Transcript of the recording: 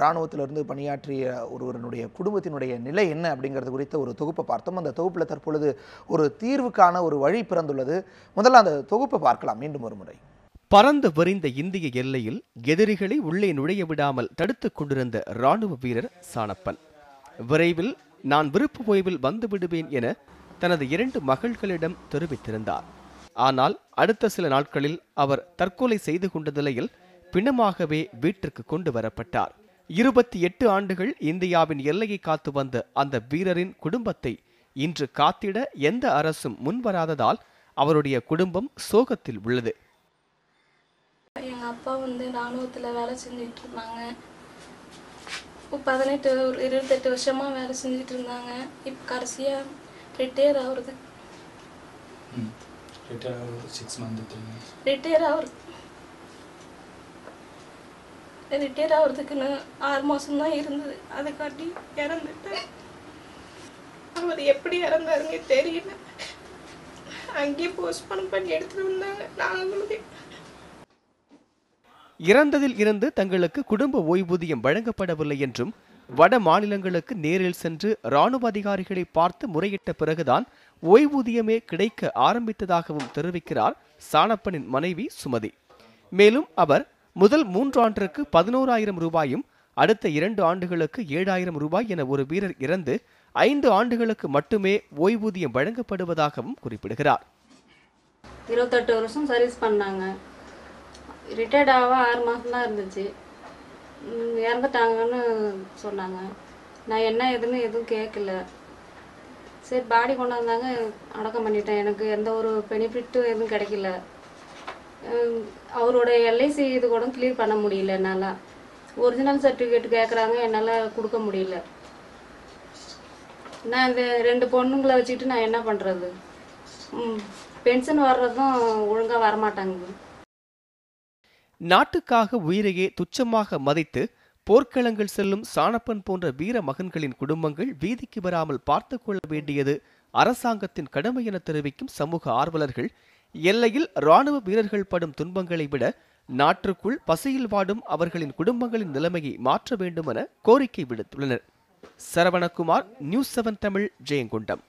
இராணுவத்திலிருந்து பணியாற்றிய ஒருவருடைய குடும்பத்தினுடைய நிலை என்ன அப்படிங்கிறது குறித்த ஒரு தொகுப்பை பார்த்தோம். அந்த தொகுப்பில் தற்பொழுது ஒரு தீர்வுக்கான ஒரு வழி பிறந்துள்ளது. முதல்ல அந்த தொகுப்பை பார்க்கலாம் மீண்டும் ஒரு முறை. பறந்து விரிந்த இந்திய எல்லையில் எதிரிகளை உள்ளே நுழைய விடாமல் தடுத்துக் கொண்டிருந்த இராணுவ வீரர் சாணப்பன் விரைவில் நான் விருப்பு ஓய்வில் வந்து விடுவேன் என தனது 2 மகள்களிடம் தெரிவித்திருந்தார். ஆனால் அடுத்த சில நாட்களில் அவர் தற்கொலை செய்து கொண்ட நிலையில் பிணமாகவே வீட்டிற்கு கொண்டு வரப்பட்டார். 28 ஆண்டுகள் இந்தியாவின் எல்லையை காத்து வந்த அந்த வீரரின் குடும்பத்தை இன்று காத்திட எந்த அரசும் முன்வராததால் அவருடைய குடும்பம் சோகத்தில் உள்ளது. எங்க அப்பா ராணுவத்தில் வேலை செஞ்சுட்டு இருந்தாங்க. 28 வருஷமா வேலை செஞ்சுட்டு இருந்தாங்க. இப்போ கடைசியா ரிட்டையர் ஆகுறது. ரிட்டையர் ஆகுறதுக்குன்னு 6 மாசம் தான் இருந்தது. அதை காட்டி இறந்துட்டு அவர் எப்படி இறந்தாருங்க தெரியல. அங்கேயே போஸ்ட்மார்ட்டம் பண்ணி எடுத்துட்டு வந்தாங்க. நாங்களும் இறந்ததில் இருந்து தங்களுக்கு குடும்ப ஓய்வூதியம் வழங்கப்படவில்லை என்றும் வட மாநிலங்களுக்கு நேரில் சென்று இராணுவ அதிகாரிகளை பார்த்து முறையிட்ட பிறகுதான் ஓய்வூதியமே கிடைக்க ஆரம்பித்ததாகவும் தெரிவிக்கிறார் சாணப்பனின் மனைவி சுமதி. மேலும் அவர் முதல் 3 ஆண்டிற்கு 11,000 ரூபாயும் அடுத்த 2 ஆண்டுகளுக்கு 7,000 ரூபாய் என ஒரு வீரர் இறந்து 5 ஆண்டுகளுக்கு மட்டுமே ஓய்வூதியம் வழங்கப்படுவதாகவும் குறிப்பிடுகிறார். 28 வருஷம் சர்வீஸ் பண்ணாங்க. ரிட்டையர்ட் ஆக 6 மாதம் தான் இருந்துச்சு. இறந்துட்டாங்கன்னு சொன்னாங்க. நான் என்ன எதுன்னு எதுவும் கேட்கல. சரி பாடி கொண்டாந்தாங்க, அடக்கம் பண்ணிட்டேன். எனக்கு எந்த ஒரு பெனிஃபிட்டும் எதுவும் கிடைக்கல. அவரோட எல்ஐசி இது கூட கிளியர் பண்ண முடியல என்னால். ஒரிஜினல் சர்டிஃபிகேட் கேட்குறாங்க, என்னால் கொடுக்க முடியல. நான் இந்த 2 பொண்ணுங்களை வச்சுக்கிட்டு நான் என்ன பண்ணுறது? பென்ஷன் வர்றதும் ஒழுங்காக வரமாட்டாங்க. நாட்டுக்காக உயிரையே துச்சமாக மதித்து போர்க்களங்கள் செல்லும் சாணப்பன் போன்ற வீர மகன்களின் குடும்பங்கள் வீதிக்கு வராமல் பார்த்து கொள்ள வேண்டியது அரசாங்கத்தின் கடமை என தெரிவிக்கும் சமூக ஆர்வலர்கள் எல்லையில் இராணுவ வீரர்கள் படும் துன்பங்களை விட நாட்டிற்குள் பசியில் வாடும் அவர்களின் குடும்பங்களின் நிலைமையை மாற்ற வேண்டும் என கோரிக்கை விடுத்துள்ளனர். சரவணகுமார், நியூஸ் 7 தமிழ், ஜெயங்கொண்டம்.